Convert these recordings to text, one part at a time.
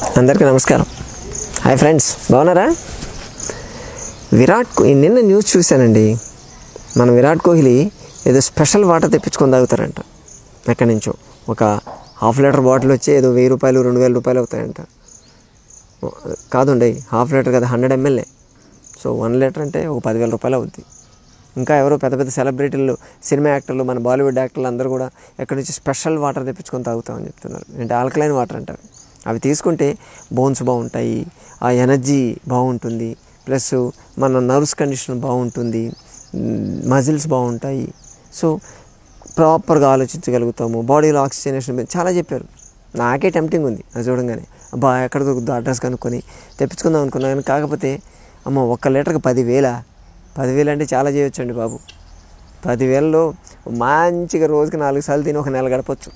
అందరికీ నమస్కారం. Hi friends, బాగున్నారా? నిన్న న్యూస్ చూశానండి. మన విరాట్ కోహ్లీ ఏదో స్పెషల్ వాటర్ తెప్పించుకొని తాగుతారంట. ఎక్కడి నుంచో ఒక ½ లీటర్ బాటిల్ వచ్చి ఏదో 1000 రూపాయలు 2000 రూపాయలు అవుతాయంట. కాదండి, ½ లీటర్ కదా, 100 ml. సో 1 లీటర్ అంటే ఒక 10,000 రూపాయలు అవుద్ది. ఇంకా ఎవరో పెద్ద పెద్ద సెలబ్రిటీలు, సినిమా యాక్టర్లు, మన బాలీవుడ్ యాక్టర్లు అందరూ కూడా ఎక్కడి నుంచి స్పెషల్ వాటర్ తెప్పించుకొని తాగుతామని చెప్తున్నారు. అంటే ఆల్కలైన్ వాటర్ అంటారు. అవి తీసుకుంటే బోన్స్ బాగుంటాయి, ఆ ఎనర్జీ బాగుంటుంది, ప్లస్ మన నర్వ్స్ కండిషన్ బాగుంటుంది, మజిల్స్ బాగుంటాయి. సో ప్రాపర్గా ఆలోచించగలుగుతాము, బాడీలో ఆక్సిజనేషన్ చాలా చెప్పారు. నాకే టెంప్టింగ్ ఉంది అది చూడంగానే. అబ్బా ఎక్కడ దొరుకుతుందో అడ్రస్ కనుక్కొని తెప్పించుకుందాం అనుకున్నాను. కానీ కాకపోతే అమ్మ 1 లీటర్కి 10,000 అంటే చాలా చేయొచ్చండి బాబు. 10,000లో మంచిగా రోజుకి 4 సార్లు తిని ఒక నెల గడపచ్చు.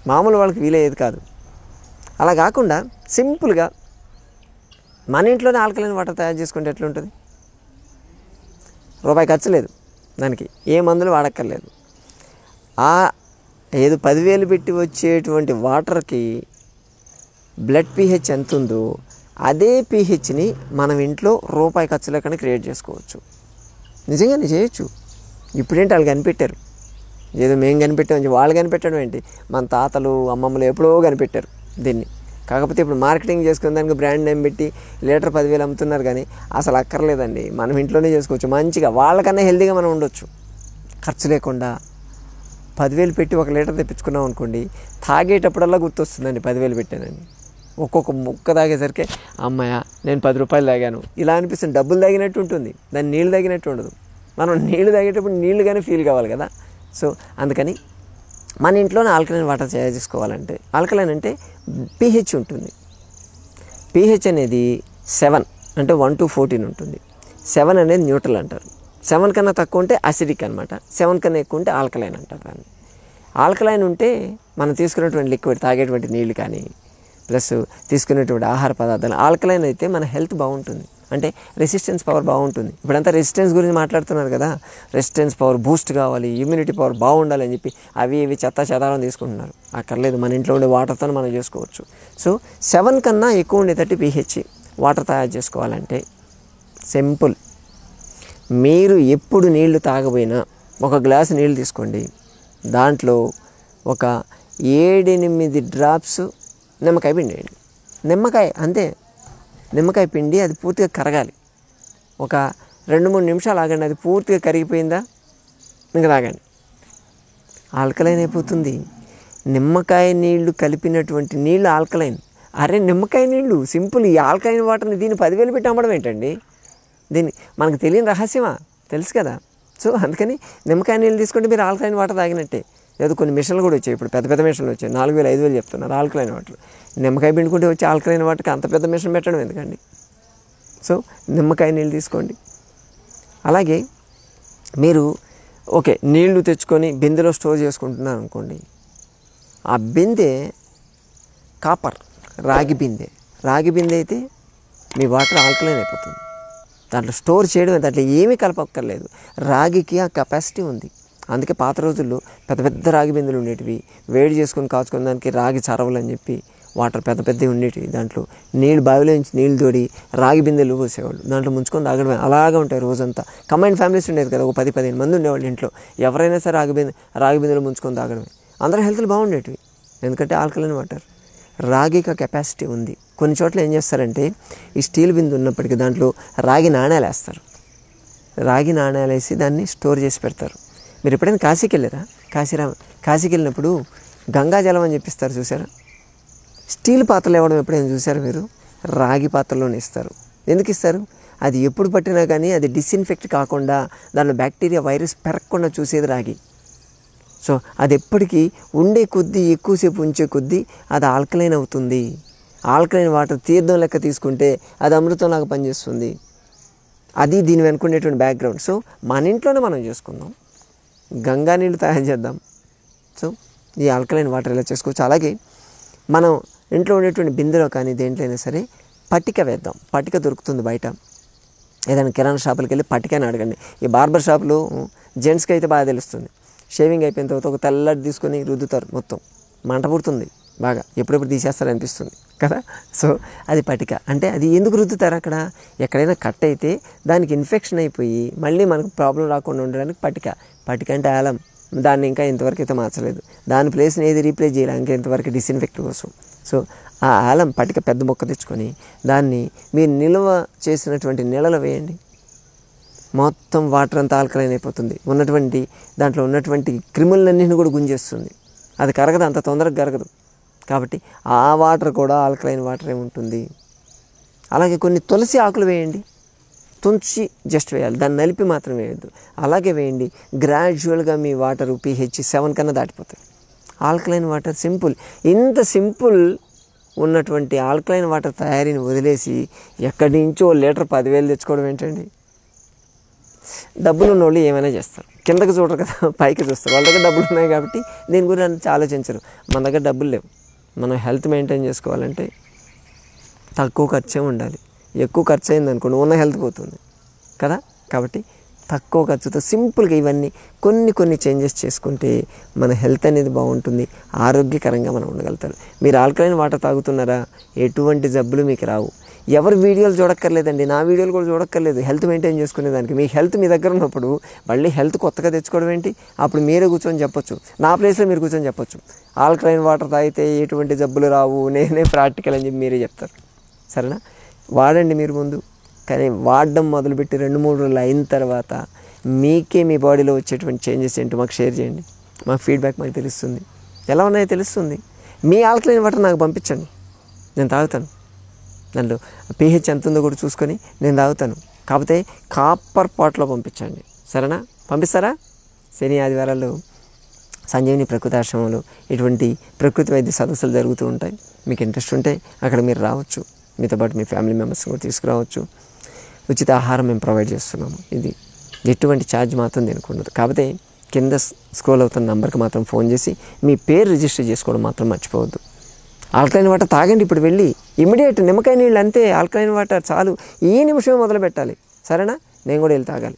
మామూలు వాళ్ళకి వీలయ్యేది కాదు. అలా కాకుండా సింపుల్గా మన ఇంట్లోనే ఆల్కలైన్ వాటర్ తయారు చేసుకుంటే ఎట్లుంటుంది? రూపాయి ఖర్చు లేదు, దానికి ఏ మందులు వాడక్కర్లేదు. ఏదో 10,000 పెట్టి వచ్చేటువంటి వాటర్కి బ్లడ్ pH ఎంత ఉందో అదే pHని మనం ఇంట్లో రూపాయి ఖర్చు లేకుండా క్రియేట్ చేసుకోవచ్చు. నిజంగానే చేయొచ్చు. ఇప్పుడేంటి వాళ్ళు కనిపెట్టారు, ఏదో మేము కనిపెట్టామని వాళ్ళు కనిపెట్టడం ఏంటి? మన తాతలు అమ్మమ్మలు ఎప్పుడో కనిపెట్టారు దీన్ని. కాకపోతే ఇప్పుడు మార్కెటింగ్ చేసుకుని దానికి బ్రాండ్ నేమ్ పెట్టి లీటర్ 10,000 అమ్ముతున్నారు. కానీ అసలు అక్కర్లేదండి, మనం ఇంట్లోనే చేసుకోవచ్చు మంచిగా. వాళ్ళకన్నా హెల్తీగా మనం ఉండొచ్చు ఖర్చు లేకుండా. 10,000 పెట్టి 1 లీటర్ తెప్పించుకున్నాం అనుకోండి, తాగేటప్పుడల్లా గుర్తొస్తుందండి 10,000 పెట్టానని. ఒక్కొక్క ముక్క తాగేసరికి అమ్మాయ నేను 10 రూపాయలు తాగాను ఇలా అనిపిస్తుంది. డబ్బులు తాగినట్టు ఉంటుంది, దాన్ని నీళ్ళు తాగినట్టు ఉండదు. మనం నీళ్ళు తాగేటప్పుడు నీళ్ళుగానే ఫీల్ కావాలి కదా. సో అందుకని మన ఇంట్లోనే ఆల్కలైన్ వాటర్ తయారు చేసుకోవాలంటే, ఆల్కలైన్ అంటే pH ఉంటుంది. pH అనేది 7 అంటే 1 to 14 ఉంటుంది. 7 అనేది న్యూట్రల్ అంటారు. 7 కన్నా తక్కువ ఉంటే అసిడిక్ అనమాట. 7 కన్నా ఎక్కువ ఉంటే ఆల్కలైన్ అంటారు దాన్ని. ఆల్కలైన్ ఉంటే మనం తీసుకునేటువంటి లిక్విడ్, తాగేటువంటి నీళ్ళు కానీ ప్లస్ తీసుకునేటువంటి ఆహార పదార్థాలు ఆల్కలైన్ అయితే మన హెల్త్ బాగుంటుంది. అంటే రెసిస్టెన్స్ పవర్ బాగుంటుంది. ఇప్పుడంతా రెసిస్టెన్స్ గురించి మాట్లాడుతున్నారు కదా. రెసిస్టెన్స్ పవర్ బూస్ట్ కావాలి, ఇమ్యూనిటీ పవర్ బాగుండాలి అని చెప్పి అవి చెదారం తీసుకుంటున్నారు. అక్కర్లేదు, మన ఇంట్లో ఉండే వాటర్తో మనం చేసుకోవచ్చు. సో 7 కన్నా ఎక్కువ ఉండేటట్టు pH వాటర్ తయారు చేసుకోవాలంటే సింపుల్. మీరు ఎప్పుడు నీళ్లు తాగబోయినా ఒక గ్లాసు నీళ్ళు తీసుకోండి, దాంట్లో ఒక 7-8 డ్రాప్స్ నిమ్మకాయ పిండి వేయండి. నిమ్మకాయ అంతే, నిమ్మకాయ పిండి అది పూర్తిగా కరగాలి. ఒక 2-3 నిమిషాలు ఆగండి. అది పూర్తిగా కరిగిపోయిందా ఇంకా తాగండి, ఆల్కలైన్ అయిపోతుంది. నిమ్మకాయ నీళ్లు కలిపినటువంటి నీళ్ళు ఆల్కలైన్. అరే నిమ్మకాయ నీళ్ళు సింపుల్. ఈ ఆల్కలైన్ వాటర్ని దీన్ని 10,000 పెట్టి అమ్మడం ఏంటండి? దీన్ని మనకు తెలియని రహస్యమా? తెలుసు కదా. సో అందుకని నిమ్మకాయ నీళ్ళు తీసుకుంటే మీరు ఆల్కలైన్ వాటర్ తాగినట్టే. ఏదో కొన్ని మిషన్లు కూడా వచ్చాయి, ఇప్పుడు పెద్ద పెద్ద మిషన్లు వచ్చాయి, 4,000 5,000 చెప్తున్నారు ఆల్కలైన్ వాటర్. నిమ్మకాయ పిండుకుంటే వచ్చి ఆల్కలైన్ వాటర్కి అంత పెద్ద మిషన్ పెట్టడం ఎందుకండి? సో నిమ్మకాయ నీళ్ళు తీసుకోండి. అలాగే మీరు నీళ్లు తెచ్చుకొని బిందెలో స్టోర్ చేసుకుంటున్నారు అనుకోండి, ఆ బిందె కాపర్ రాగి బిందె అయితే మీ వాటర్ ఆల్కలైన్ అయిపోతుంది. దాంట్లో స్టోర్ చేయడం, దాంట్లో ఏమీ కలపక్కర్లేదు. రాగికి ఆ కెపాసిటీ ఉంది. అందుకే పాత రోజుల్లో పెద్ద పెద్ద రాగి బిందెలు ఉండేటివి, వేడి చేసుకొని కాచుకుని దానికి రాగి చరవలు అని చెప్పి వాటర్ పెద్ద పెద్దవి ఉండేటివి. దాంట్లో బావిలో నుంచి నీళ్ళు తోడి రాగి బిందెలు పోసేవాళ్ళు, దాంట్లో ముంచుకొని తాగడమే. అలాగే ఉంటాయి రోజంతా. కంబైన్ ఫ్యామిలీస్ ఉండేది కదా, ఒక 10-15 మంది ఉండేవాళ్ళు ఇంట్లో. ఎవరైనా సరే రాగి బిందెలు ముంచుకొని తాగడమే. అందరూ హెల్త్లు బాగుండేటివి, ఎందుకంటే ఆల్కలైన్ వాటర్. రాగికి కెపాసిటీ ఉంది. కొన్ని చోట్ల ఏం చేస్తారంటే, ఈ స్టీల్ బిందె ఉన్నప్పటికీ దాంట్లో రాగి నాణ్యాలు వేస్తారు. రాగి నాణ్యాలు వేసి దాన్ని స్టోర్ చేసి పెడతారు. మీరు ఎప్పుడైనా కాశీకి వెళ్ళారా? కాశీకి వెళ్ళినప్పుడు గంగాజలం అని చెప్పిస్తారు చూసారా? స్టీల్ పాత్రలు ఇవ్వడం ఎప్పుడైనా చూసారా మీరు? రాగి పాత్రలోనే ఇస్తారు. ఎందుకు ఇస్తారు? అది ఎప్పుడు పట్టినా కానీ అది డిస్ఇన్ఫెక్ట్ కాకుండా, దానిలో బ్యాక్టీరియా వైరస్ పెరగకుండా చూసేది రాగి. సో అది ఎప్పటికీ ఉండే కొద్దీ, ఎక్కువసేపు ఉంచే కొద్దీ అది ఆల్కలైన్ అవుతుంది. ఆల్కలైన్ వాటర్ తీర్థం లెక్క తీసుకుంటే అది అమృతంలాగా పనిచేస్తుంది. అది దీని వెనుకునేటువంటి బ్యాక్గ్రౌండ్. సో మన ఇంట్లోనే మనం చేసుకుందాం, గంగా నీళ్ళు తయారు చేద్దాం. సో ఈ ఆల్కలైన్ వాటర్ ఎలా చేసుకోవచ్చు. అలాగే మనం ఇంట్లో ఉండేటువంటి బిందెలో కానీ దేంట్లో అయినా సరే పట్టిక వేద్దాం. పట్టిక దొరుకుతుంది బయట, ఏదైనా కిరాణా షాపులకి వెళ్ళి పట్టికని అడగండి. ఈ బార్బర్ షాపులో జెంట్స్కి అయితే బాగా తెలుస్తుంది. షేవింగ్ అయిపోయిన తర్వాత ఒక తెల్లటి తీసుకొని రుద్దుతారు, మొత్తం మంట పుడుతుంది బాగా, ఎప్పుడెప్పుడు తీసేస్తారు అనిపిస్తుంది. కదా. సో అది పటిక అంటే అది ఎందుకు రుద్దుతారు అక్కడ, ఎక్కడైనా కట్ అయితే దానికి ఇన్ఫెక్షన్ అయిపోయి మళ్ళీ మనకు ప్రాబ్లం రాకుండా ఉండడానికి పటిక అంటే ఆలం. దాన్ని ఇంకా ఇంతవరకు అయితే మార్చలేదు, దాని ప్లేస్ని ఏది రీప్లేస్ చేయాలి ఇంకా ఇంతవరకు డిస్ఇన్ఫెక్ట్ కోసం. సో ఆ ఆలం పటిక పెద్ద మొక్క తెచ్చుకొని దాన్ని మీరు నిల్వ చేసినటువంటి నీళ్ళలో వేయండి, మొత్తం వాటర్ అంతా ఆల్కలైన్ అయిపోతుంది, ఉన్నటువంటి దాంట్లో ఉన్నటువంటి క్రిములన్నింటిని కూడా గుంజేస్తుంది, అది కరగదు, అంత తొందరగా కరగదు. కాబట్టి ఆ వాటర్ కూడా ఆల్కలైన్ వాటరే ఉంటుంది. అలాగే కొన్ని తులసి ఆకులు వేయండి, తుంచి జస్ట్ వేయాలి, దాన్ని నలిపి మాత్రం వేయద్దు, అలాగే వేయండి. గ్రాడ్యువల్గా మీ వాటర్ pH 7 కన్నా దాటిపోతుంది. Alkaline water simple. ఇంత సింపుల్ ఉన్నటువంటి ఆల్కలైన్ వాటర్ తయారీని వదిలేసి ఎక్కడి నుంచో లీటర్ 10,000 తెచ్చుకోవడం ఏంటండి. డబ్బులు ఉన్నోళ్ళు ఏమైనా చేస్తారు, కిందకి చూడరు కదా, పైకి చూస్తారు. వాళ్ళ దగ్గర డబ్బులు ఉన్నాయి కాబట్టి దీని గురించి ఆలోచించరు. మన దగ్గర డబ్బులు లేవు, మనం హెల్త్ మెయింటైన్ చేసుకోవాలంటే తక్కువ ఖర్చే ఉండాలి. ఎక్కువ ఖర్చు అయింది అనుకోండి ఉన్న హెల్త్ పోతుంది కదా. కాబట్టి తక్కువ ఖర్చుతో సింపుల్గా ఇవన్నీ కొన్ని చేంజెస్ చేసుకుంటే మన హెల్త్ అనేది బాగుంటుంది, ఆరోగ్యకరంగా మనం ఉండగలుగుతారు. మీరు ఆల్కలైన్ వాటర్ తాగుతున్నారా, ఎటువంటి జబ్బులు మీకు రావు. ఎవరు వీడియోలు చూడక్కర్లేదండి, నా వీడియోలు కూడా చూడక్కర్లేదు. హెల్త్ మెయింటైన్ చేసుకునేదానికి మీ హెల్త్ మీ దగ్గర ఉన్నప్పుడు మళ్ళీ హెల్త్ కొత్తగా తెచ్చుకోవడం ఏంటి. అప్పుడు మీరే కూర్చొని చెప్పొచ్చు, నా ప్లేస్లో మీరు కూర్చొని చెప్పొచ్చు, ఆల్కలైన్ వాటర్ తాగితే ఎటువంటి జబ్బులు రావు, నేనే ప్రాక్టికల్ అని చెప్పి మీరే చెప్తారు. సరేనా, వాడండి మీరు ముందు. కానీ వాడడం మొదలుపెట్టి 2-3 రోజులు అయిన తర్వాత మీకే మీ బాడీలో వచ్చేటువంటి చేంజెస్ ఏంటో మాకు షేర్ చేయండి. మాకు ఫీడ్బ్యాక్ మాకు తెలుస్తుంది, ఎలా ఉన్నాయో తెలుస్తుంది. మీ ఆల్కలైన్ వాటర్ నాకు పంపించండి, నేను తాగుతాను. దాంట్లో pH ఎంత ఉందో కూడా చూసుకొని నేను తాగుతాను. కాకపోతే కాపర్ పాట్లో పంపించండి, సరేనా. పంపిస్తారా? శని ఆదివారాలు సంజీవిని ప్రకృతి ఆశ్రమంలో ఇటువంటి ప్రకృతి వైద్య సదస్సులు జరుగుతూ ఉంటాయి. మీకు ఇంట్రెస్ట్ ఉంటే అక్కడ మీరు రావచ్చు, మీతో పాటు మీ ఫ్యామిలీ మెంబర్స్ కూడా తీసుకురావచ్చు. ఉచిత ఆహారం మేము ప్రొవైడ్ చేస్తున్నాము. ఇది ఎటువంటి ఛార్జ్ మాత్రం దీనికి ఉండదు. కాకపోతే కింద స్క్రోల్ అవుతున్న నెంబర్కి మాత్రం ఫోన్ చేసి మీ పేరు రిజిస్టర్ చేసుకోవడం మాత్రం మర్చిపోవద్దు. ఆల్కలైన్ వాటర్ తాగండి, ఇప్పుడు వెళ్ళి ఇమ్మీడియట్ నిమ్మకాయ నీళ్ళు అంతే, ఆల్కలైన్ వాటర్ చాలు, ఈ నిమిషమే మొదలు పెట్టాలి, సరేనా. నేను కూడా వెళ్ళి తాగాలి.